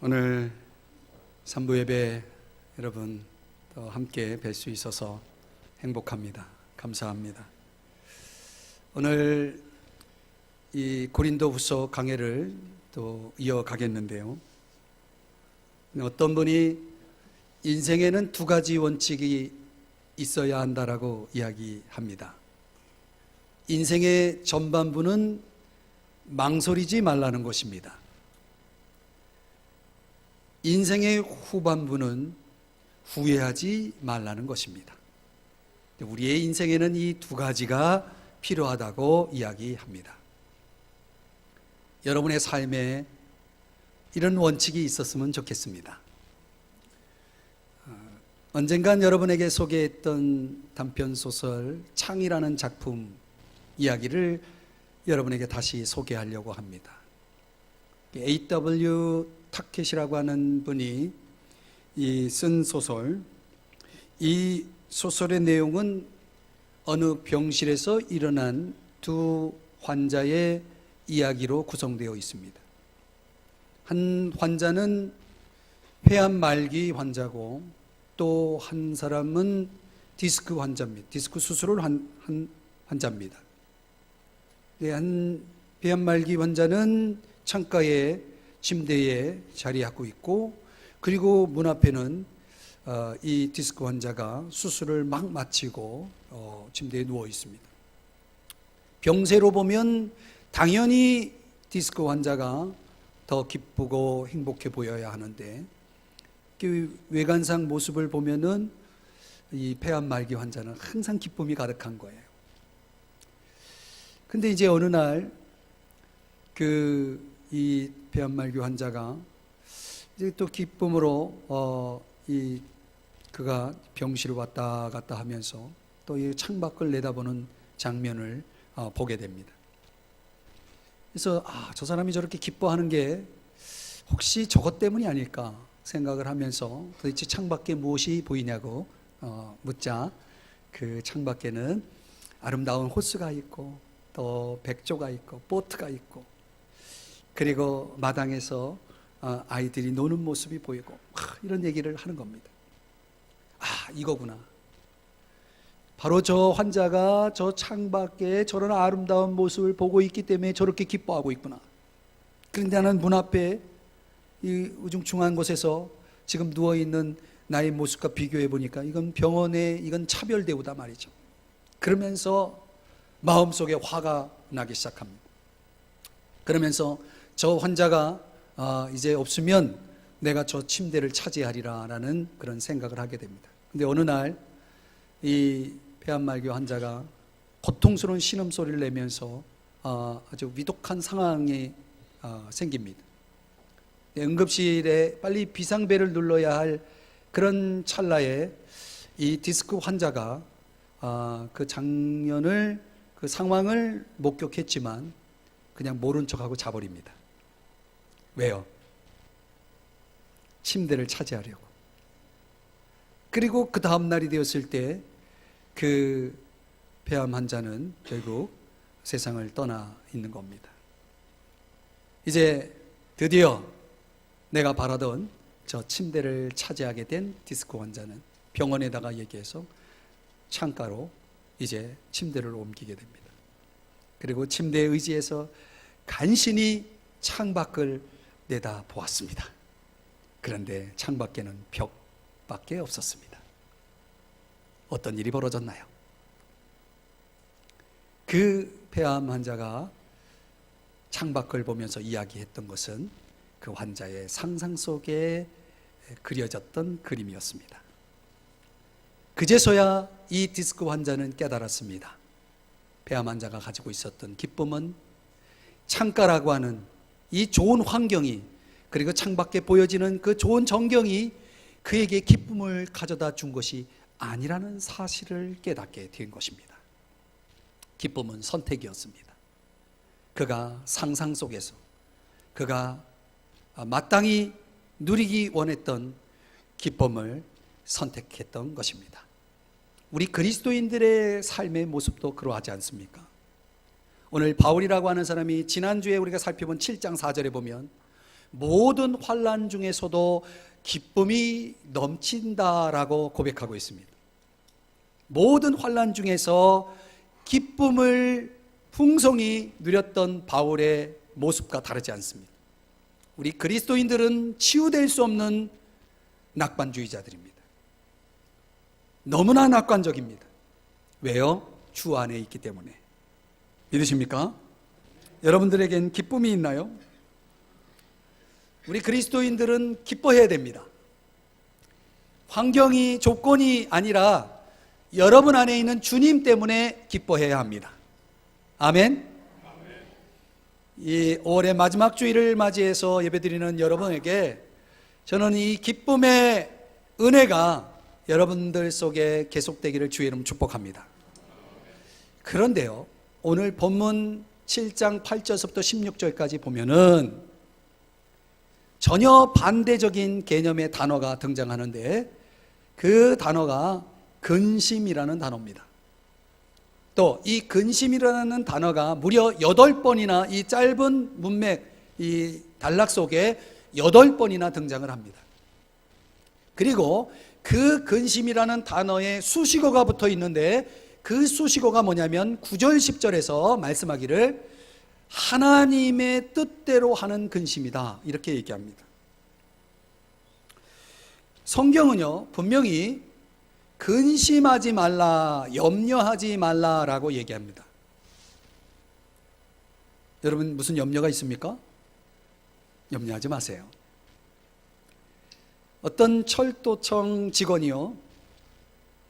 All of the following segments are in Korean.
오늘 산부 예배 여러분 또 함께 뵐 수 있어서 행복합니다. 감사합니다. 오늘 이 고린도후서 강해를 또 이어가겠는데요. 어떤 분이 인생에는 두 가지 원칙이 있어야 한다라고 이야기합니다. 인생의 전반부는 망설이지 말라는 것입니다. 인생의 후반부는 후회하지 말라는 것입니다. 우리의 인생에는 이 두 가지가 필요하다고 이야기합니다. 여러분의 삶에 이런 원칙이 있었으면 좋겠습니다. 언젠간 여러분에게 소개했던 단편소설 창이라는 작품 이야기를 여러분에게 다시 소개하려고 합니다. A.W. 타켓이라고 하는 분이 쓴 소설, 이 소설의 내용은 어느 병실에서 일어난 두 환자의 이야기로 구성되어 있습니다. 한 환자는 폐암 말기 환자고 또 한 사람은 디스크 환자입니다. 디스크 수술을 한 환자입니다. 한 폐암 말기 환자는 창가에 침대에 자리하고 있고, 그리고 문 앞에는 이 디스크 환자가 수술을 막 마치고 침대에 누워 있습니다. 병세로 보면 당연히 디스크 환자가 더 기쁘고 행복해 보여야 하는데, 그 외관상 모습을 보면은 이 폐암 말기 환자는 항상 기쁨이 가득한 거예요. 근데 이제 어느 날 이 폐암 말기 환자가 이제 또 기쁨으로 그가 병실을 왔다 갔다 하면서 또 이 창밖을 내다보는 장면을 보게 됩니다. 그래서 저 사람이 저렇게 기뻐하는 게 혹시 저것 때문이 아닐까 생각을 하면서 도대체 창밖에 무엇이 보이냐고 묻자, 그 창밖에는 아름다운 호수가 있고 또 백조가 있고 보트가 있고, 그리고 마당에서 아이들이 노는 모습이 보이고 이런 얘기를 하는 겁니다. 이거구나. 바로 저 환자가 저 창밖에 저런 아름다운 모습을 보고 있기 때문에 저렇게 기뻐하고 있구나. 그런데 나는 문 앞에 이 우중충한 곳에서 지금 누워있는 나의 모습과 비교해 보니까 이건 이건 차별대우다 말이죠. 그러면서 마음속에 화가 나기 시작합니다. 그러면서 저 환자가 이제 없으면 내가 저 침대를 차지하리라 라는 그런 생각을 하게 됩니다. 근데 어느 날 이 폐암 말기 환자가 고통스러운 신음소리를 내면서 아주 위독한 상황이 생깁니다. 응급실에 빨리 비상벨을 눌러야 할 그런 찰나에 이 디스크 환자가 그 장면을, 그 상황을 목격했지만 그냥 모른 척하고 자버립니다. 왜요? 침대를 차지하려고. 그리고 그 다음 날이 되었을 때 그 폐암 환자는 결국 세상을 떠나 있는 겁니다. 이제 드디어 내가 바라던 저 침대를 차지하게 된 디스크 환자는 병원에다가 얘기해서 창가로 이제 침대를 옮기게 됩니다. 그리고 침대에 의지해서 간신히 창밖을 내다 보았습니다. 그런데 창밖에는 벽밖에 없었습니다. 어떤 일이 벌어졌나요? 그 폐암 환자가 창밖을 보면서 이야기했던 것은 그 환자의 상상 속에 그려졌던 그림이었습니다. 그제서야 이 디스크 환자는 깨달았습니다. 폐암 환자가 가지고 있었던 기쁨은 창가라고 하는 이 좋은 환경이, 그리고 창밖에 보여지는 그 좋은 전경이 그에게 기쁨을 가져다 준 것이 아니라는 사실을 깨닫게 된 것입니다. 기쁨은 선택이었습니다. 그가 상상 속에서 그가 마땅히 누리기 원했던 기쁨을 선택했던 것입니다. 우리 그리스도인들의 삶의 모습도 그러하지 않습니까? 오늘 바울이라고 하는 사람이 지난주에 우리가 살펴본 7장 4절에 보면 모든 환난 중에서도 기쁨이 넘친다라고 고백하고 있습니다. 모든 환난 중에서 기쁨을 풍성히 누렸던 바울의 모습과 다르지 않습니다. 우리 그리스도인들은 치유될 수 없는 낙관주의자들입니다. 너무나 낙관적입니다. 왜요? 주 안에 있기 때문에. 믿으십니까? 여러분들에겐 기쁨이 있나요? 우리 그리스도인들은 기뻐해야 됩니다. 환경이, 조건이 아니라 여러분 안에 있는 주님 때문에 기뻐해야 합니다. 아멘. 이 5월의 마지막 주일을 맞이해서 예배드리는 여러분에게 저는 이 기쁨의 은혜가 여러분들 속에 계속되기를 주의 이름 축복합니다. 그런데요, 오늘 본문 7장 8절부터 16절까지 보면은 전혀 반대적인 개념의 단어가 등장하는데 그 단어가 근심이라는 단어입니다. 또 이 근심이라는 단어가 무려 8번이나 이 짧은 문맥, 이 단락 속에 8번이나 등장을 합니다. 그리고 그 근심이라는 단어에 수식어가 붙어 있는데 그 수식어가 뭐냐면 9절 10절에서 말씀하기를 하나님의 뜻대로 하는 근심이다, 이렇게 얘기합니다. 성경은요 분명히 근심하지 말라, 염려하지 말라라고 얘기합니다. 여러분 무슨 염려가 있습니까? 염려하지 마세요. 어떤 철도청 직원이요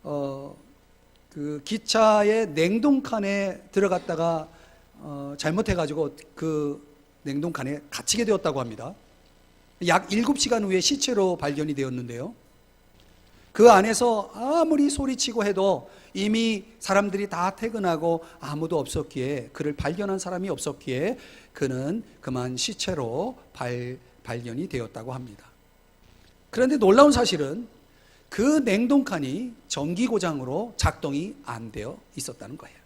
그 기차의 냉동칸에 들어갔다가 잘못해가지고 그 냉동칸에 갇히게 되었다고 합니다. 약 7시간 후에 시체로 발견이 되었는데요, 그 안에서 아무리 소리치고 해도 이미 사람들이 다 퇴근하고 아무도 없었기에, 그를 발견한 사람이 없었기에 그는 그만 시체로 발견이 되었다고 합니다. 그런데 놀라운 사실은 그 냉동칸이 전기고장으로 작동이 안 되어 있었다는 거예요.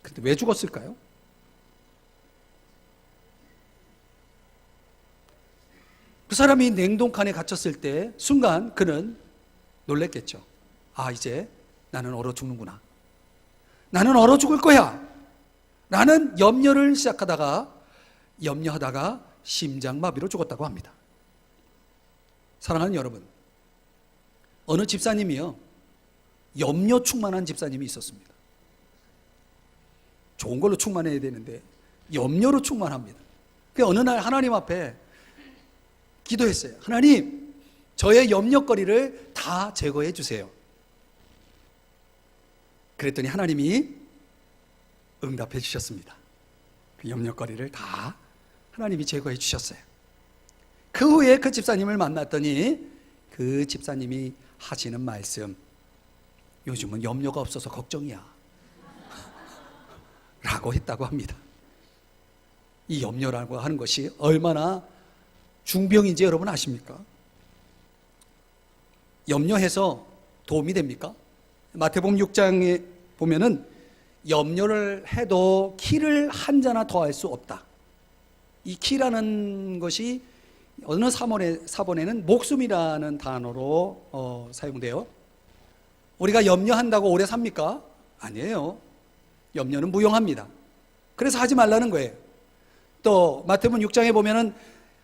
그런데 왜 죽었을까요? 그 사람이 냉동칸에 갇혔을 때 순간 그는 놀랬겠죠. 아, 이제 나는 얼어 죽는구나. 나는 얼어 죽을 거야. 라는 염려를 염려하다가 심장마비로 죽었다고 합니다. 사랑하는 여러분, 어느 집사님이요 염려 충만한 집사님이 있었습니다. 좋은 걸로 충만해야 되는데 염려로 충만합니다. 그래서 어느 날 하나님 앞에 기도했어요. 하나님, 저의 염려거리를 다 제거해 주세요. 그랬더니 하나님이 응답해 주셨습니다. 그 염려거리를 다 하나님이 제거해 주셨어요. 그 후에 그 집사님을 만났더니 그 집사님이 하시는 말씀, 요즘은 염려가 없어서 걱정이야 라고 했다고 합니다. 이 염려라고 하는 것이 얼마나 중병인지 여러분 아십니까? 염려해서 도움이 됩니까? 마태복음 6장에 보면은 염려를 해도 키를 한 자나 더할 수 없다. 이 키라는 것이 어느 사본에는 목숨이라는 단어로 사용돼요. 우리가 염려한다고 오래 삽니까? 아니에요. 염려는 무용합니다. 그래서 하지 말라는 거예요. 또 마태복음 6장에 보면은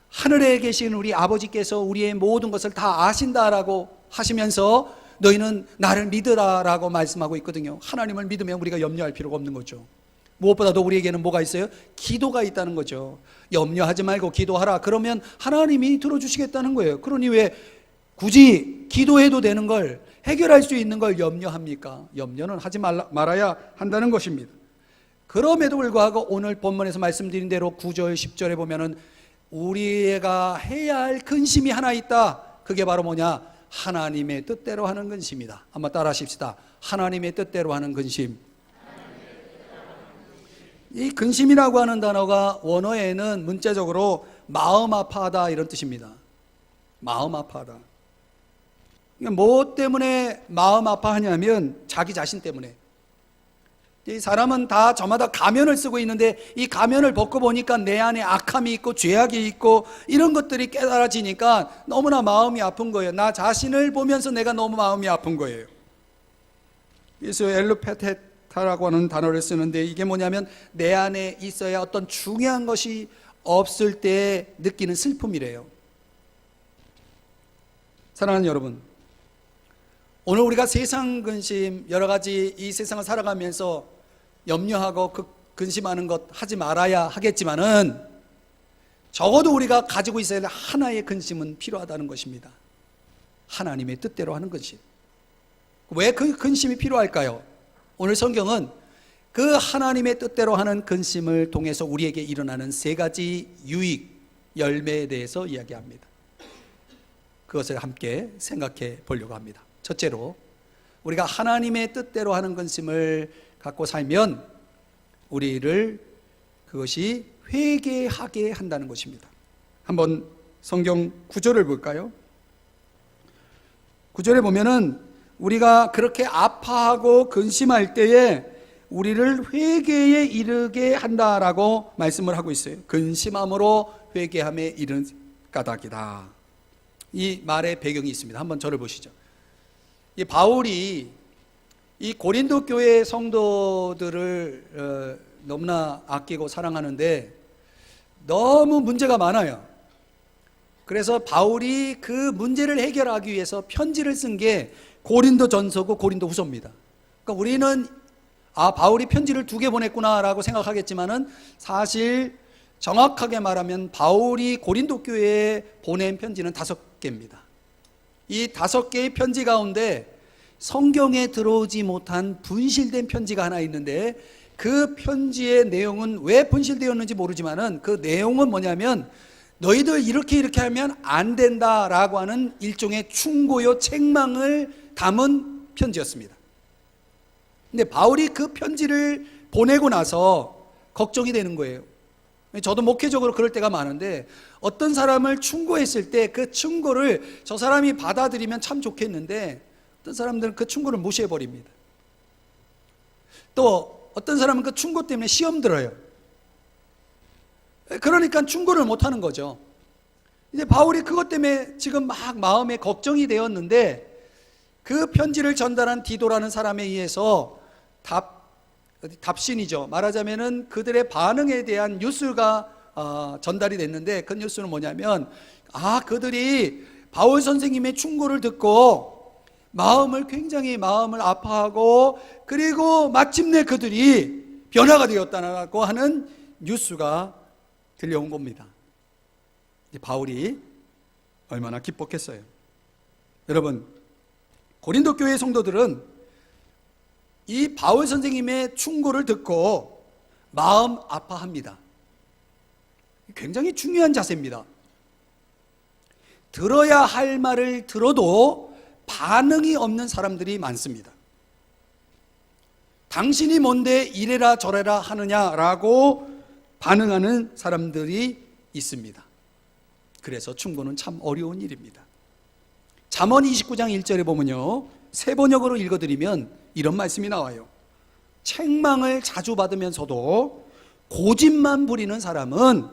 하늘에 계신 우리 아버지께서 우리의 모든 것을 다 아신다라고 하시면서 너희는 나를 믿으라라고 말씀하고 있거든요. 하나님을 믿으면 우리가 염려할 필요가 없는 거죠. 무엇보다도 우리에게는 뭐가 있어요? 기도가 있다는 거죠. 염려하지 말고 기도하라. 그러면 하나님이 들어주시겠다는 거예요. 그러니 왜 굳이 기도해도 되는 걸, 해결할 수 있는 걸 염려합니까? 염려는 하지 말아야 한다는 것입니다. 그럼에도 불구하고 오늘 본문에서 말씀드린 대로 9절 10절에 보면은 우리가 해야 할 근심이 하나 있다. 그게 바로 뭐냐? 하나님의 뜻대로 하는 근심이다. 한번 따라 하십시다. 하나님의 뜻대로 하는 근심. 이 근심이라고 하는 단어가 원어에는 문자적으로 마음 아파하다 이런 뜻입니다. 마음 아파하다. 뭐 때문에 마음 아파하냐면 자기 자신 때문에. 이 사람은 다 저마다 가면을 쓰고 있는데 이 가면을 벗고 보니까 내 안에 악함이 있고 죄악이 있고 이런 것들이 깨달아지니까 너무나 마음이 아픈 거예요. 나 자신을 보면서 내가 너무 마음이 아픈 거예요. 그래서 엘루페테타라고 하는 단어를 쓰는데 이게 뭐냐면 내 안에 있어야 어떤 중요한 것이 없을 때 느끼는 슬픔이래요. 사랑하는 여러분, 오늘 우리가 세상 근심 여러 가지 이 세상을 살아가면서 염려하고 근심하는 것 하지 말아야 하겠지만은 적어도 우리가 가지고 있어야 할 하나의 근심은 필요하다는 것입니다. 하나님의 뜻대로 하는 근심. 왜 그 근심이 필요할까요? 오늘 성경은 그 하나님의 뜻대로 하는 근심을 통해서 우리에게 일어나는 세 가지 유익, 열매에 대해서 이야기합니다. 그것을 함께 생각해 보려고 합니다. 첫째로, 우리가 하나님의 뜻대로 하는 근심을 갖고 살면 우리를 그것이 회개하게 한다는 것입니다. 한번 성경 구절을 볼까요? 구절에 보면은 우리가 그렇게 아파하고 근심할 때에 우리를 회개에 이르게 한다라고 말씀을 하고 있어요. 근심함으로 회개함에 이른 까닭이다. 이 말의 배경이 있습니다. 한번 저를 보시죠. 이 바울이 이 고린도 교회 성도들을 너무나 아끼고 사랑하는데 너무 문제가 많아요. 그래서 바울이 그 문제를 해결하기 위해서 편지를 쓴 게 고린도 전서고 고린도 후서입니다. 그러니까 우리는 바울이 편지를 2개 보냈구나라고 생각하겠지만은 사실 정확하게 말하면 바울이 고린도 교회에 보낸 편지는 5개입니다. 이 5개의 편지 가운데 성경에 들어오지 못한 분실된 편지가 하나 있는데 그 편지의 내용은 왜 분실되었는지 모르지만은 그 내용은 뭐냐면 너희들 이렇게 하면 안 된다라고 하는 일종의 충고요, 책망을 담은 편지였습니다. 근데 바울이 그 편지를 보내고 나서 걱정이 되는 거예요. 저도 목회적으로 그럴 때가 많은데 어떤 사람을 충고했을 때 그 충고를 저 사람이 받아들이면 참 좋겠는데 어떤 사람들은 그 충고를 무시해버립니다. 또 어떤 사람은 그 충고 때문에 시험 들어요. 그러니까 충고를 못하는 거죠. 이제 바울이 그것 때문에 지금 막 마음에 걱정이 되었는데 그 편지를 전달한 디도라는 사람에 의해서 답신이죠. 말하자면은 그들의 반응에 대한 뉴스가 전달이 됐는데 그 뉴스는 뭐냐면 그들이 바울 선생님의 충고를 듣고 굉장히 마음을 아파하고 그리고 마침내 그들이 변화가 되었다고 하는 뉴스가 들려온 겁니다. 바울이 얼마나 기뻤겠어요. 여러분, 고린도 교회 성도들은 이 바울 선생님의 충고를 듣고 마음 아파합니다. 굉장히 중요한 자세입니다. 들어야 할 말을 들어도 반응이 없는 사람들이 많습니다. 당신이 뭔데 이래라 저래라 하느냐라고 반응하는 사람들이 있습니다. 그래서 충고는 참 어려운 일입니다. 잠언 29장 1절에 보면요, 새 번역으로 읽어드리면 이런 말씀이 나와요. 책망을 자주 받으면서도 고집만 부리는 사람은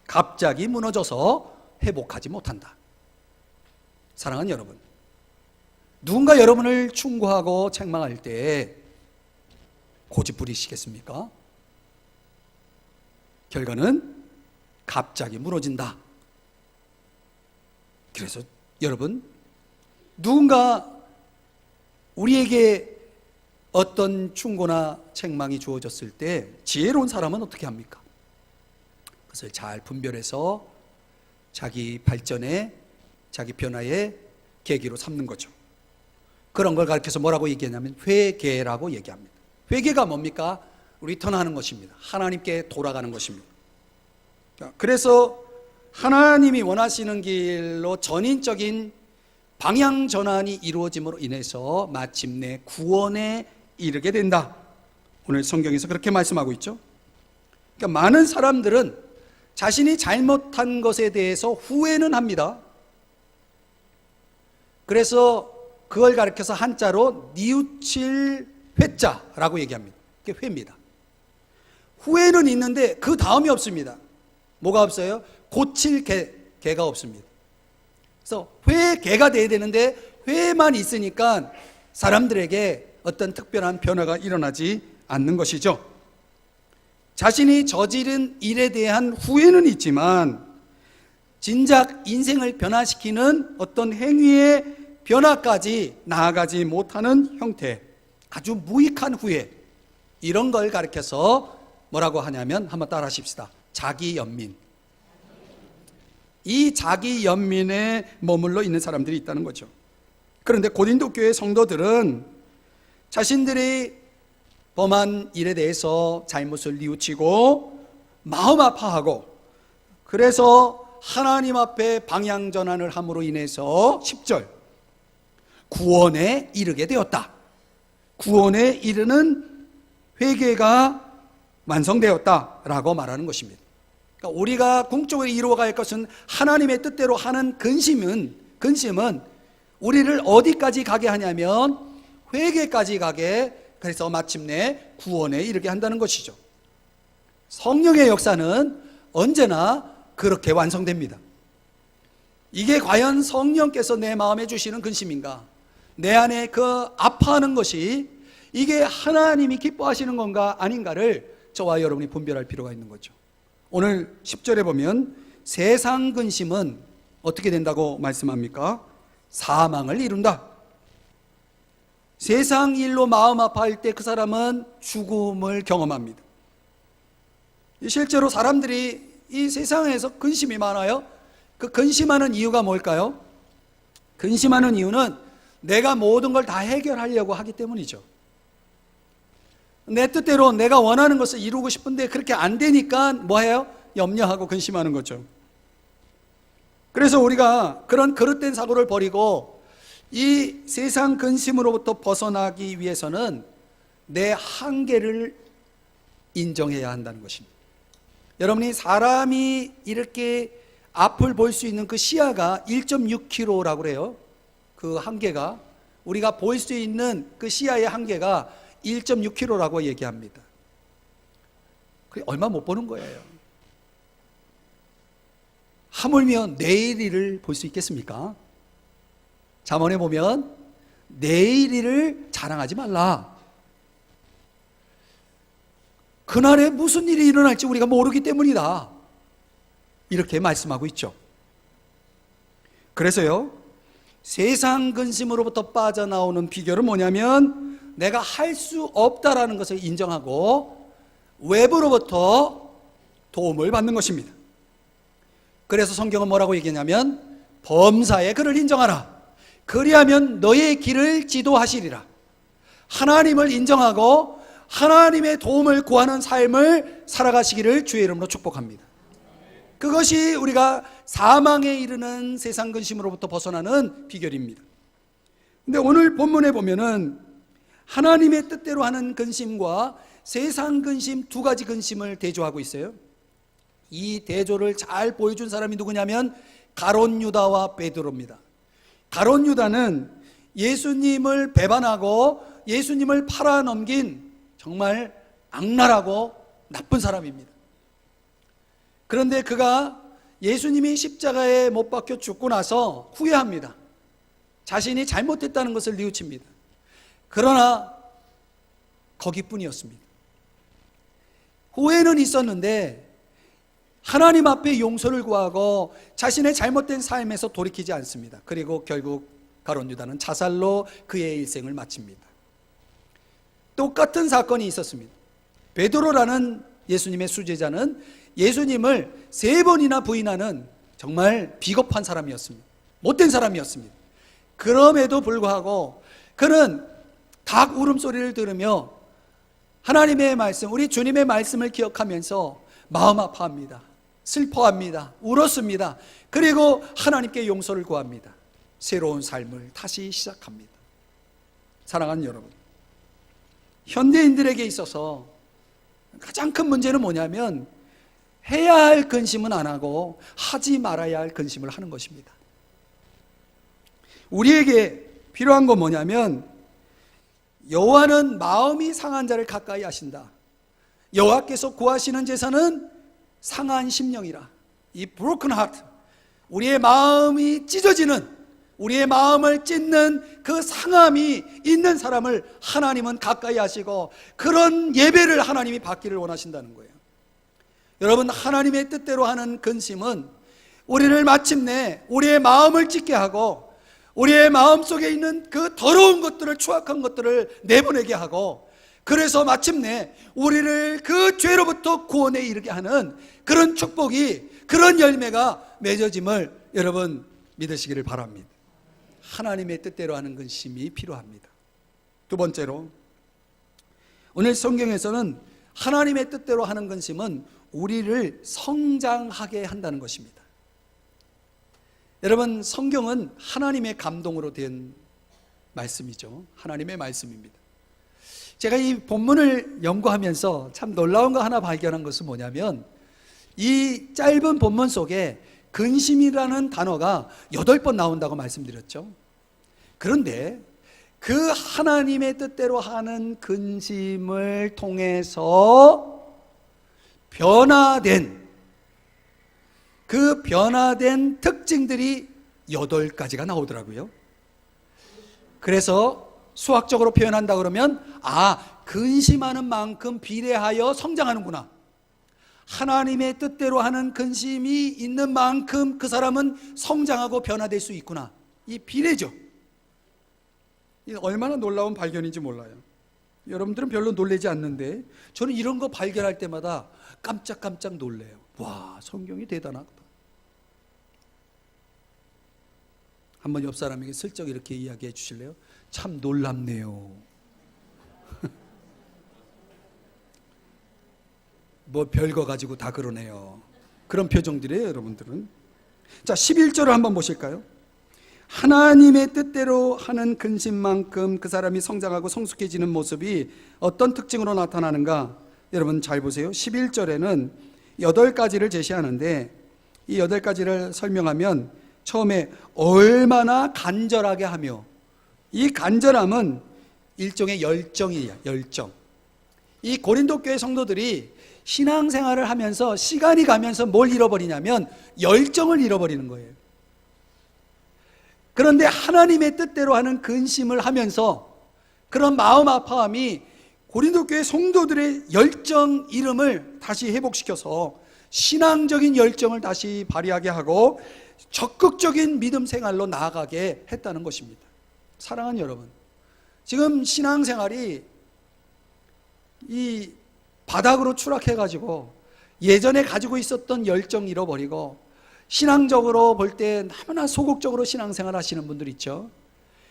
갑자기 무너져서 회복하지 못한다. 사랑하는 여러분, 누군가 여러분을 충고하고 책망할 때 고집 부리시겠습니까? 결과는 갑자기 무너진다. 그래서 여러분, 누군가 우리에게 어떤 충고나 책망이 주어졌을 때 지혜로운 사람은 어떻게 합니까? 그것을 잘 분별해서 자기 발전에, 자기 변화의 계기로 삼는 거죠. 그런 걸 가르쳐서 뭐라고 얘기하냐면 회개라고 얘기합니다. 회개가 뭡니까? 리턴하는 것입니다. 하나님께 돌아가는 것입니다. 그래서 하나님이 원하시는 길로 전인적인 방향 전환이 이루어짐으로 인해서 마침내 구원에 이르게 된다. 오늘 성경에서 그렇게 말씀하고 있죠. 그러니까 많은 사람들은 자신이 잘못한 것에 대해서 후회는 합니다. 그래서 그걸 가리켜서 한자로 뉘우칠 회자라고 얘기합니다. 그게 회입니다. 후회는 있는데 그 다음이 없습니다. 뭐가 없어요? 고칠 개가 없습니다. 그래서 회개가 돼야 되는데 회만 있으니까 사람들에게 어떤 특별한 변화가 일어나지 않는 것이죠. 자신이 저지른 일에 대한 후회는 있지만 진작 인생을 변화시키는 어떤 행위의 변화까지 나아가지 못하는 형태, 아주 무익한 후회, 이런 걸 가리켜서 뭐라고 하냐면 한번 따라 하십시다. 자기 연민. 이 자기 연민에 머물러 있는 사람들이 있다는 거죠. 그런데 고린도 교회 성도들은 자신들이 범한 일에 대해서 잘못을 뉘우치고 마음 아파하고, 그래서 하나님 앞에 방향 전환을 함으로 인해서 10절 구원에 이르게 되었다. 구원에 이르는 회개가 완성되었다라고 말하는 것입니다. 그러니까 우리가 궁극적으로 이루어갈 것은 하나님의 뜻대로 하는 근심은 우리를 어디까지 가게 하냐면 회개까지 가게, 그래서 마침내 구원에 이르게 한다는 것이죠. 성령의 역사는 언제나 그렇게 완성됩니다. 이게 과연 성령께서 내 마음에 주시는 근심인가? 내 안에 그 아파하는 것이 이게 하나님이 기뻐하시는 건가 아닌가를 저와 여러분이 분별할 필요가 있는 거죠. 오늘 10절에 보면 세상 근심은 어떻게 된다고 말씀합니까? 사망을 이룬다. 세상 일로 마음 아파할 때 그 사람은 죽음을 경험합니다. 실제로 사람들이 이 세상에서 근심이 많아요. 그 근심하는 이유가 뭘까요? 근심하는 이유는 내가 모든 걸 다 해결하려고 하기 때문이죠. 내 뜻대로 내가 원하는 것을 이루고 싶은데 그렇게 안 되니까 뭐해요? 염려하고 근심하는 거죠. 그래서 우리가 그런 그릇된 사고를 버리고 이 세상 근심으로부터 벗어나기 위해서는 내 한계를 인정해야 한다는 것입니다. 여러분이 사람이 이렇게 앞을 볼 수 있는 그 시야가 1.6km라고 그래요. 그 한계가, 우리가 볼 수 있는 그 시야의 한계가 1.6km라고 얘기합니다. 그게 얼마 못 보는 거예요. 하물며 내일 일을 볼 수 있겠습니까? 잠언에 보면 내일 일을 자랑하지 말라. 그날에 무슨 일이 일어날지 우리가 모르기 때문이다. 이렇게 말씀하고 있죠. 그래서요, 세상 근심으로부터 빠져나오는 비결은 뭐냐면 내가 할 수 없다라는 것을 인정하고 외부로부터 도움을 받는 것입니다. 그래서 성경은 뭐라고 얘기하냐면 범사에 그를 인정하라. 그리하면 너의 길을 지도하시리라. 하나님을 인정하고 하나님의 도움을 구하는 삶을 살아가시기를 주의 이름으로 축복합니다. 그것이 우리가 사망에 이르는 세상 근심으로부터 벗어나는 비결입니다. 근데 오늘 본문에 보면은 하나님의 뜻대로 하는 근심과 세상 근심, 두 가지 근심을 대조하고 있어요. 이 대조를 잘 보여준 사람이 누구냐면 가롯 유다와 베드로입니다. 가롯 유다는 예수님을 배반하고 예수님을 팔아넘긴 정말 악랄하고 나쁜 사람입니다. 그런데 그가 예수님이 십자가에 못 박혀 죽고 나서 후회합니다. 자신이 잘못했다는 것을 뉘우칩니다. 그러나 거기뿐이었습니다. 후회는 있었는데 하나님 앞에 용서를 구하고 자신의 잘못된 삶에서 돌이키지 않습니다. 그리고 결국 가롯 유다는 자살로 그의 일생을 마칩니다. 똑같은 사건이 있었습니다. 베드로라는 예수님의 수제자는 예수님을 3번이나 부인하는 정말 비겁한 사람이었습니다. 못된 사람이었습니다. 그럼에도 불구하고 그는 닭 울음소리를 들으며 하나님의 말씀, 우리 주님의 말씀을 기억하면서 마음 아파합니다. 슬퍼합니다. 울었습니다. 그리고 하나님께 용서를 구합니다. 새로운 삶을 다시 시작합니다. 사랑하는 여러분, 현대인들에게 있어서 가장 큰 문제는 뭐냐면 해야 할 근심은 안 하고 하지 말아야 할 근심을 하는 것입니다. 우리에게 필요한 건 뭐냐면 여호와는 마음이 상한 자를 가까이 하신다. 여호와께서 구하시는 제사는 상한 심령이라. 이 broken heart, 우리의 마음이 찢어지는, 우리의 마음을 찢는 그 상함이 있는 사람을 하나님은 가까이 하시고, 그런 예배를 하나님이 받기를 원하신다는 거예요. 여러분, 하나님의 뜻대로 하는 근심은 우리를 마침내 우리의 마음을 찢게 하고, 우리의 마음속에 있는 그 더러운 것들을, 추악한 것들을 내보내게 하고, 그래서 마침내 우리를 그 죄로부터 구원에 이르게 하는 그런 축복이, 그런 열매가 맺어짐을 여러분 믿으시기를 바랍니다. 하나님의 뜻대로 하는 근심이 필요합니다. 두 번째로, 오늘 성경에서는 하나님의 뜻대로 하는 근심은 우리를 성장하게 한다는 것입니다. 여러분, 성경은 하나님의 감동으로 된 말씀이죠. 하나님의 말씀입니다. 제가 이 본문을 연구하면서 참 놀라운 거 하나 발견한 것은 뭐냐면, 이 짧은 본문 속에 근심이라는 단어가 8번 나온다고 말씀드렸죠. 그런데 그 하나님의 뜻대로 하는 근심을 통해서 변화된, 그 변화된 특징들이 8가지가 나오더라고요. 그래서 수학적으로 표현한다 그러면, 근심하는 만큼 비례하여 성장하는구나. 하나님의 뜻대로 하는 근심이 있는 만큼 그 사람은 성장하고 변화될 수 있구나. 이 비례죠. 이 얼마나 놀라운 발견인지 몰라요. 여러분들은 별로 놀라지 않는데 저는 이런 거 발견할 때마다 깜짝깜짝 놀래요. 와, 성경이 대단하다. 한번 옆 사람에게 슬쩍 이렇게 이야기해 주실래요? 참 놀랍네요. 뭐 별거 가지고 다 그러네요. 그런 표정들이에요, 여러분들은. 자, 11절을 한번 보실까요? 하나님의 뜻대로 하는 근심만큼 그 사람이 성장하고 성숙해지는 모습이 어떤 특징으로 나타나는가? 여러분 잘 보세요. 11절에는 8가지를 제시하는데, 이 8가지를 설명하면 처음에 얼마나 간절하게 하며, 이 간절함은 일종의 열정이에요. 열정. 이 고린도 교회 성도들이 신앙생활을 하면서 시간이 가면서 뭘 잃어버리냐면 열정을 잃어버리는 거예요. 그런데 하나님의 뜻대로 하는 근심을 하면서 그런 마음 아파함이 고린도 교회 성도들의 열정 이름을 다시 회복시켜서 신앙적인 열정을 다시 발휘하게 하고 적극적인 믿음 생활로 나아가게 했다는 것입니다. 사랑하는 여러분, 지금 신앙생활이 이 바닥으로 추락해가지고 예전에 가지고 있었던 열정 잃어버리고 신앙적으로 볼 때 너무나 소극적으로 신앙생활 하시는 분들 있죠.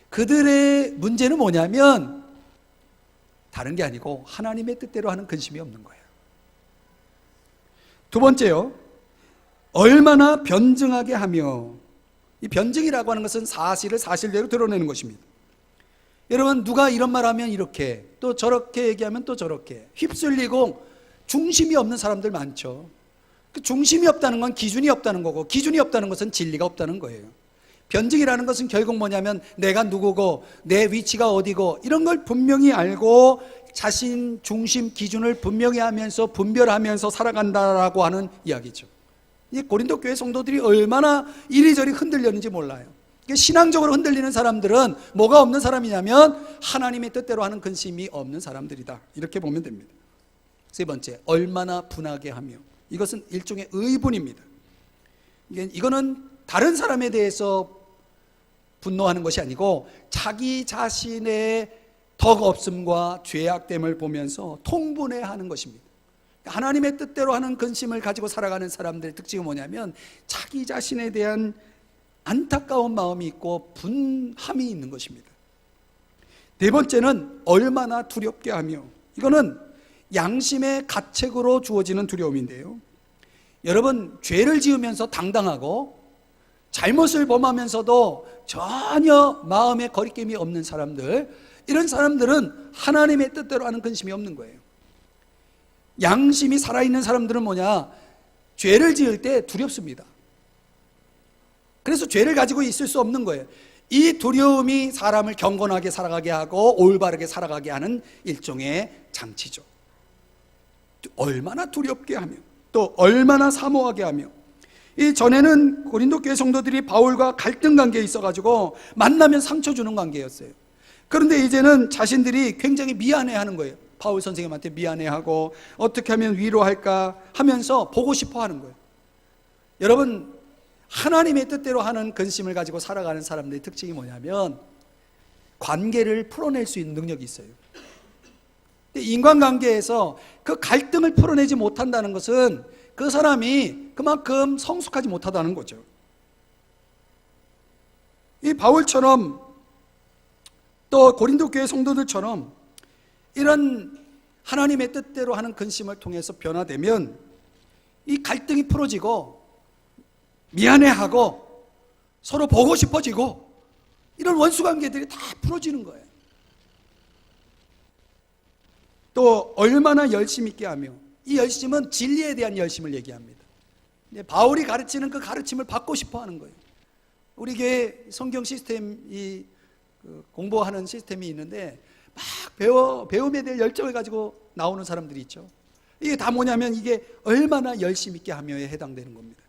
그들의 문제는 뭐냐면 다른 게 아니고 하나님의 뜻대로 하는 근심이 없는 거예요. 두 번째요, 얼마나 변증하게 하며, 이 변증이라고 하는 것은 사실을 사실대로 드러내는 것입니다. 여러분, 누가 이런 말 하면 이렇게, 또 저렇게 얘기하면 또 저렇게 휩쓸리고 중심이 없는 사람들 많죠. 그 중심이 없다는 건 기준이 없다는 거고, 기준이 없다는 것은 진리가 없다는 거예요. 변증이라는 것은 결국 뭐냐면 내가 누구고 내 위치가 어디고 이런 걸 분명히 알고 자신 중심 기준을 분명히 하면서 분별하면서 살아간다라고 하는 이야기죠. 이 고린도 교회 성도들이 얼마나 이리저리 흔들렸는지 몰라요. 신앙적으로 흔들리는 사람들은 뭐가 없는 사람이냐면 하나님의 뜻대로 하는 근심이 없는 사람들이다, 이렇게 보면 됩니다. 세 번째, 얼마나 분하게 하며, 이것은 일종의 의분입니다. 이거는 다른 사람에 대해서 분노하는 것이 아니고 자기 자신의 덕없음과 죄악됨을 보면서 통분해하는 것입니다. 하나님의 뜻대로 하는 근심을 가지고 살아가는 사람들의 특징은 뭐냐면 자기 자신에 대한 안타까운 마음이 있고 분함이 있는 것입니다. 네 번째는 얼마나 두렵게 하며, 이거는 양심의 가책으로 주어지는 두려움인데요. 여러분, 죄를 지으면서 당당하고 잘못을 범하면서도 전혀 마음에 거리낌이 없는 사람들, 이런 사람들은 하나님의 뜻대로 하는 근심이 없는 거예요. 양심이 살아있는 사람들은 뭐냐? 죄를 지을 때 두렵습니다. 그래서 죄를 가지고 있을 수 없는 거예요. 이 두려움이 사람을 경건하게 살아가게 하고 올바르게 살아가게 하는 일종의 장치죠. 얼마나 두렵게 하며 또 얼마나 사모하게 하며, 이 전에는 고린도 교회 성도들이 바울과 갈등 관계에 있어가지고 만나면 상처 주는 관계였어요. 그런데 이제는 자신들이 굉장히 미안해하는 거예요. 바울 선생님한테 미안해하고 어떻게 하면 위로할까 하면서 보고 싶어 하는 거예요. 여러분, 하나님의 뜻대로 하는 근심을 가지고 살아가는 사람들의 특징이 뭐냐면 관계를 풀어낼 수 있는 능력이 있어요. 근데 인간관계에서 그 갈등을 풀어내지 못한다는 것은 그 사람이 그만큼 성숙하지 못하다는 거죠. 이 바울처럼 또 고린도 교회 성도들처럼 이런 하나님의 뜻대로 하는 근심을 통해서 변화되면 이 갈등이 풀어지고 미안해하고 서로 보고 싶어지고 이런 원수관계들이 다 풀어지는 거예요. 또 얼마나 열심 있게 하며, 이 열심은 진리에 대한 열심을 얘기합니다. 바울이 가르치는 그 가르침을 받고 싶어 하는 거예요. 우리 교회 성경 시스템이 공부하는 시스템이 있는데 막 배움에 대한 열정을 가지고 나오는 사람들이 있죠. 이게 다 뭐냐면 이게 얼마나 열심 있게 하며에 해당되는 겁니다.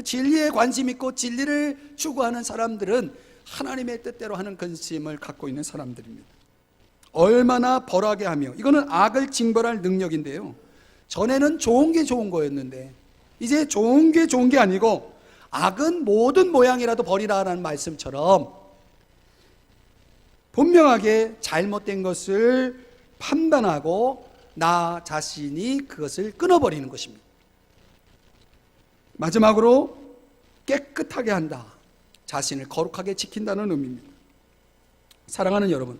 진리에 관심 있고 진리를 추구하는 사람들은 하나님의 뜻대로 하는 근심을 갖고 있는 사람들입니다. 얼마나 벌하게 하며, 이거는 악을 징벌할 능력인데요, 전에는 좋은 게 좋은 거였는데 이제 좋은 게 좋은 게 아니고 악은 모든 모양이라도 버리라라는 말씀처럼 분명하게 잘못된 것을 판단하고 나 자신이 그것을 끊어버리는 것입니다. 마지막으로 깨끗하게 한다, 자신을 거룩하게 지킨다는 의미입니다. 사랑하는 여러분,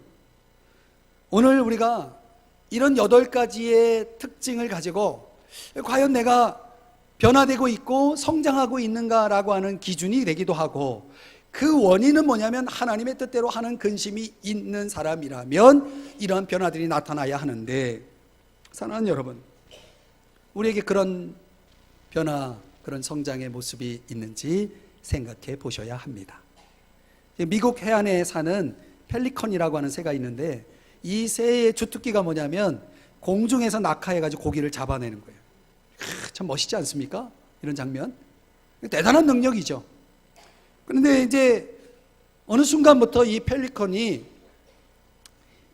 오늘 우리가 이런 8가지의 특징을 가지고 과연 내가 변화되고 있고 성장하고 있는가라고 하는 기준이 되기도 하고, 그 원인은 뭐냐면 하나님의 뜻대로 하는 근심이 있는 사람이라면 이러한 변화들이 나타나야 하는데, 사랑하는 여러분, 우리에게 그런 변화, 그런 성장의 모습이 있는지 생각해 보셔야 합니다. 미국 해안에 사는 펠리컨이라고 하는 새가 있는데, 이 새의 주특기가 뭐냐면 공중에서 낙하해가지고 고기를 잡아내는 거예요. 참 멋있지 않습니까? 이런 장면. 대단한 능력이죠. 그런데 이제 어느 순간부터 이 펠리컨이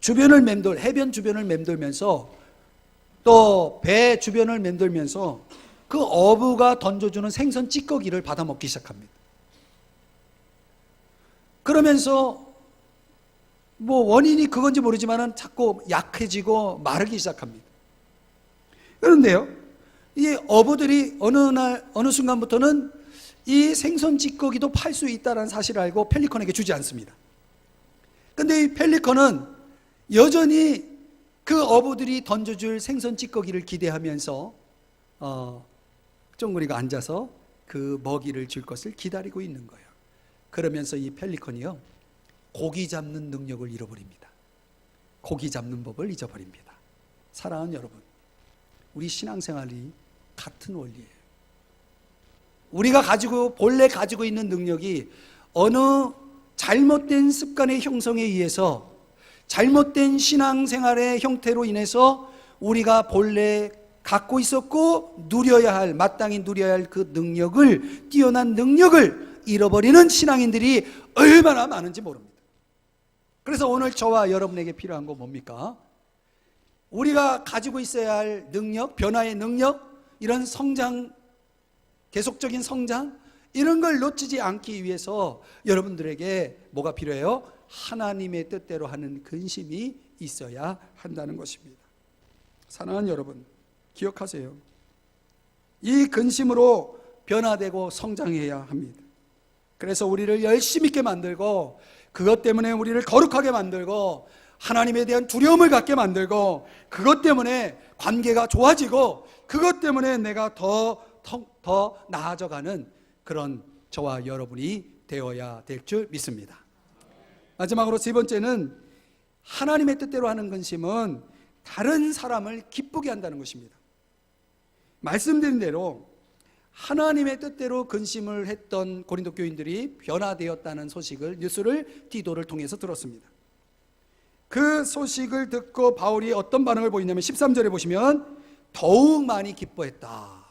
해변 주변을 맴돌면서 또 배 주변을 맴돌면서 그 어부가 던져주는 생선 찌꺼기를 받아먹기 시작합니다. 그러면서 원인이 그건지 모르지만 자꾸 약해지고 마르기 시작합니다. 그런데요, 이 어부들이 어느 순간부터는 이 생선 찌꺼기도 팔 수 있다는 사실을 알고 펠리컨에게 주지 않습니다. 그런데 이 펠리컨은 여전히 그 어부들이 던져줄 생선 찌꺼기를 기대하면서 쫑그리가 앉아서 그 먹이를 줄 것을 기다리고 있는 거예요. 그러면서 이 펠리컨이요, 고기 잡는 능력을 잃어버립니다. 고기 잡는 법을 잊어버립니다. 사랑하는 여러분, 우리 신앙생활이 같은 원리예요. 우리가 본래 가지고 있는 능력이 어느 잘못된 습관의 형성에 의해서, 잘못된 신앙생활의 형태로 인해서 우리가 본래 갖고 있었고 마땅히 누려야 할 그 능력을, 뛰어난 능력을 잃어버리는 신앙인들이 얼마나 많은지 모릅니다. 그래서 오늘 저와 여러분에게 필요한 거 뭡니까? 우리가 가지고 있어야 할 능력, 변화의 능력, 이런 성장, 계속적인 성장, 이런 걸 놓치지 않기 위해서 여러분들에게 뭐가 필요해요? 하나님의 뜻대로 하는 근심이 있어야 한다는 것입니다. 사랑하는 여러분, 기억하세요. 이 근심으로 변화되고 성장해야 합니다. 그래서 우리를 열심 있게 만들고, 그것 때문에 우리를 거룩하게 만들고, 하나님에 대한 두려움을 갖게 만들고, 그것 때문에 관계가 좋아지고, 그것 때문에 내가 더 나아져가는 그런 저와 여러분이 되어야 될 줄 믿습니다. 마지막으로 세 번째는, 하나님의 뜻대로 하는 근심은 다른 사람을 기쁘게 한다는 것입니다. 말씀드린 대로 하나님의 뜻대로 근심을 했던 고린도 교인들이 변화되었다는 소식을, 뉴스를 디도를 통해서 들었습니다. 그 소식을 듣고 바울이 어떤 반응을 보이냐면 13절에 보시면 더욱 많이 기뻐했다.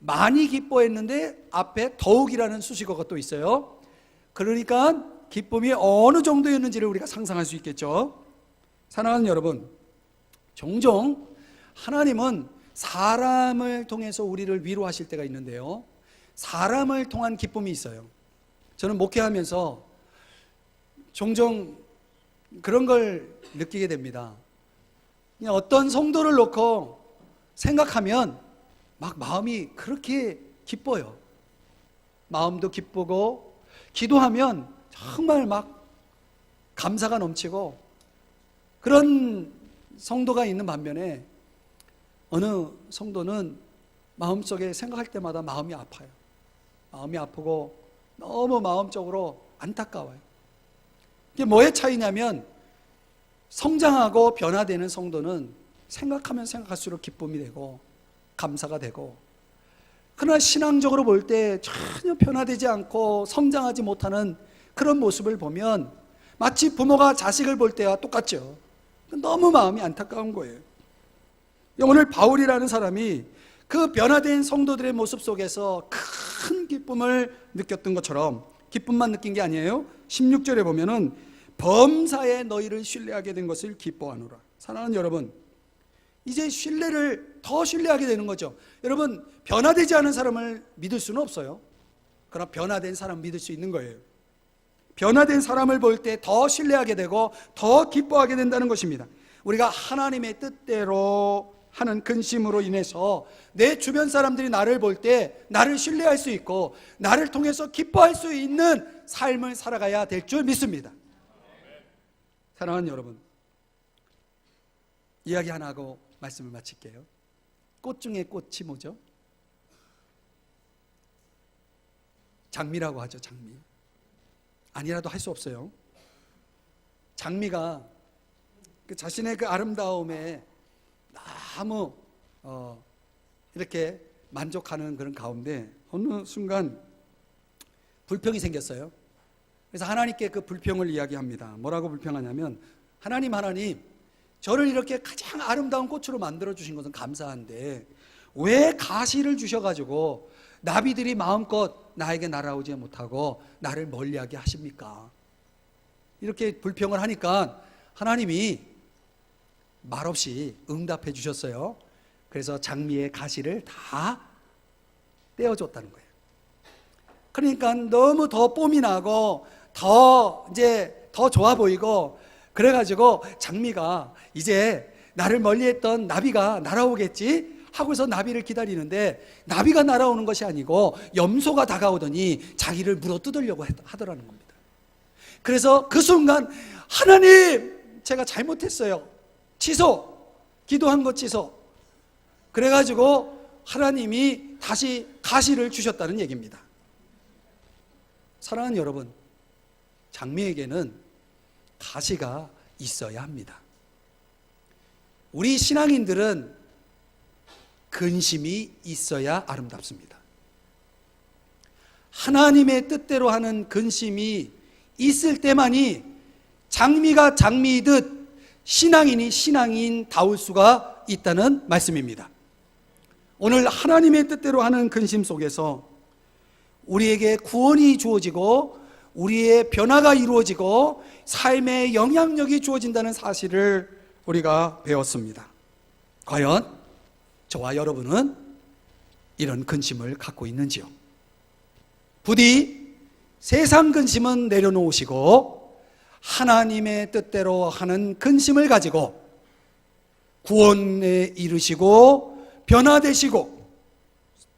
많이 기뻐했는데 앞에 더욱이라는 수식어가 또 있어요. 그러니까 기쁨이 어느 정도였는지를 우리가 상상할 수 있겠죠. 사랑하는 여러분, 종종 하나님은 사람을 통해서 우리를 위로하실 때가 있는데요, 사람을 통한 기쁨이 있어요. 저는 목회하면서 종종 그런 걸 느끼게 됩니다. 그냥 어떤 성도를 놓고 생각하면 막 마음이 그렇게 기뻐요. 마음도 기쁘고, 기도하면 정말 막 감사가 넘치고, 그런 성도가 있는 반면에 어느 성도는 마음속에 생각할 때마다 마음이 아파요. 마음이 아프고 너무 마음적으로 안타까워요. 이게 뭐의 차이냐면, 성장하고 변화되는 성도는 생각하면 생각할수록 기쁨이 되고 감사가 되고, 그러나 신앙적으로 볼 때 전혀 변화되지 않고 성장하지 못하는 그런 모습을 보면 마치 부모가 자식을 볼 때와 똑같죠. 너무 마음이 안타까운 거예요. 오늘 바울이라는 사람이 그 변화된 성도들의 모습 속에서 큰 기쁨을 느꼈던 것처럼, 기쁨만 느낀 게 아니에요. 16절에 보면은 범사에 너희를 신뢰하게 된 것을 기뻐하노라. 사랑하는 여러분, 이제 신뢰를 더 신뢰하게 되는 거죠. 여러분, 변화되지 않은 사람을 믿을 수는 없어요. 그러나 변화된 사람 믿을 수 있는 거예요. 변화된 사람을 볼 때 더 신뢰하게 되고 더 기뻐하게 된다는 것입니다. 우리가 하나님의 뜻대로 하는 근심으로 인해서 내 주변 사람들이 나를 볼 때 나를 신뢰할 수 있고 나를 통해서 기뻐할 수 있는 삶을 살아가야 될 줄 믿습니다. 사랑하는 여러분, 이야기 하나 하고 말씀을 마칠게요. 꽃 중에 꽃이 뭐죠? 장미라고 하죠. 장미. 아니라도 할 수 없어요. 장미가 자신의 그 아름다움에 너무 이렇게 만족하는 그런 가운데 어느 순간 불평이 생겼어요. 그래서 하나님께 그 불평을 이야기합니다. 뭐라고 불평하냐면, 하나님, 저를 이렇게 가장 아름다운 꽃으로 만들어 주신 것은 감사한데 왜 가시를 주셔가지고 나비들이 마음껏 나에게 날아오지 못하고 나를 멀리하게 하십니까? 이렇게 불평을 하니까 하나님이 말없이 응답해 주셨어요. 그래서 장미의 가시를 다 떼어줬다는 거예요. 그러니까 너무 더 뽐이 나고 더 좋아 보이고, 그래가지고 장미가 이제 나를 멀리했던 나비가 날아오겠지 하고서 나비를 기다리는데, 나비가 날아오는 것이 아니고 염소가 다가오더니 자기를 물어뜯으려고 하더라는 겁니다. 그래서 그 순간, 하나님, 제가 잘못했어요. 취소, 기도한 것 취소. 그래가지고 하나님이 다시 가시를 주셨다는 얘기입니다. 사랑하는 여러분, 장미에게는 가시가 있어야 합니다. 우리 신앙인들은 근심이 있어야 아름답습니다. 하나님의 뜻대로 하는 근심이 있을 때만이 장미가 장미이듯 신앙인이 신앙인다울 수가 있다는 말씀입니다. 오늘 하나님의 뜻대로 하는 근심 속에서 우리에게 구원이 주어지고 우리의 변화가 이루어지고 삶의 영향력이 주어진다는 사실을 우리가 배웠습니다. 과연 저와 여러분은 이런 근심을 갖고 있는지요? 부디 세상 근심은 내려놓으시고 하나님의 뜻대로 하는 근심을 가지고 구원에 이르시고 변화되시고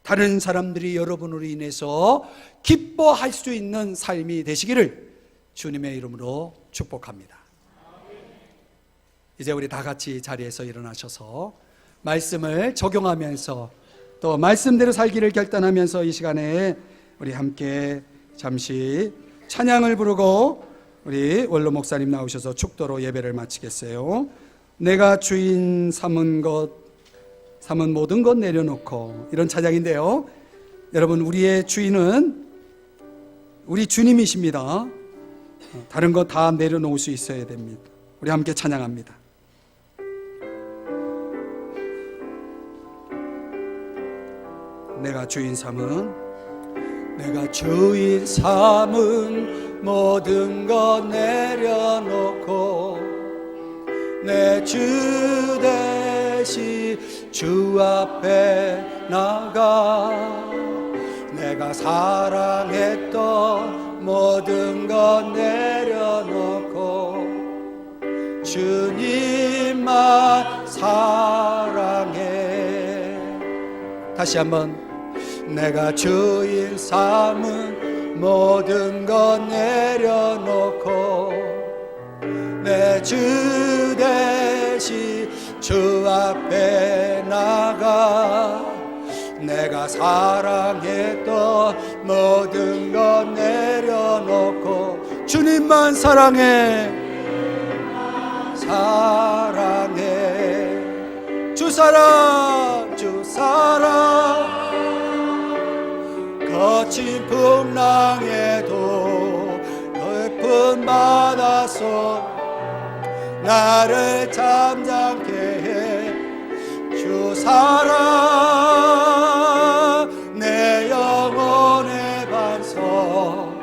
다른 사람들이 여러분으로 인해서 기뻐할 수 있는 삶이 되시기를 주님의 이름으로 축복합니다. 이제 우리 다 같이 자리에서 일어나셔서 말씀을 적용하면서 또 말씀대로 살기를 결단하면서 이 시간에 우리 함께 잠시 찬양을 부르고 우리 원로 목사님 나오셔서 축도로 예배를 마치겠어요. 내가 주인 삼은 모든 것 내려놓고, 이런 찬양인데요, 여러분, 우리의 주인은 우리 주님이십니다. 다른 거 다 내려놓을 수 있어야 됩니다. 우리 함께 찬양합니다. 내가 주인 삼은 모든 것 내려놓고 내 주 대신 주 앞에 나가 내가 사랑했던 모든 것 내려놓고 주님만 사랑해. 다시 한번. 내가 주인 삼은 모든 것 내려놓고 내 주 대신 주 앞에 나가 내가 사랑했던 모든 것 내려놓고 주님만 사랑해. 주 사랑 거친 풍랑에도 깊은 바다속 나를 잠잠케 해. 주 사랑 내 영혼의 반석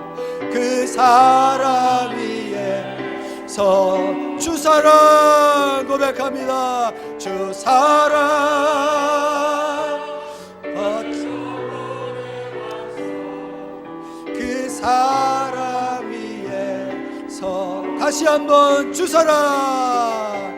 그 사랑 위에서 주 사랑 고백합니다. 주 사랑 그 사랑 위에서 다시 한번 주 사랑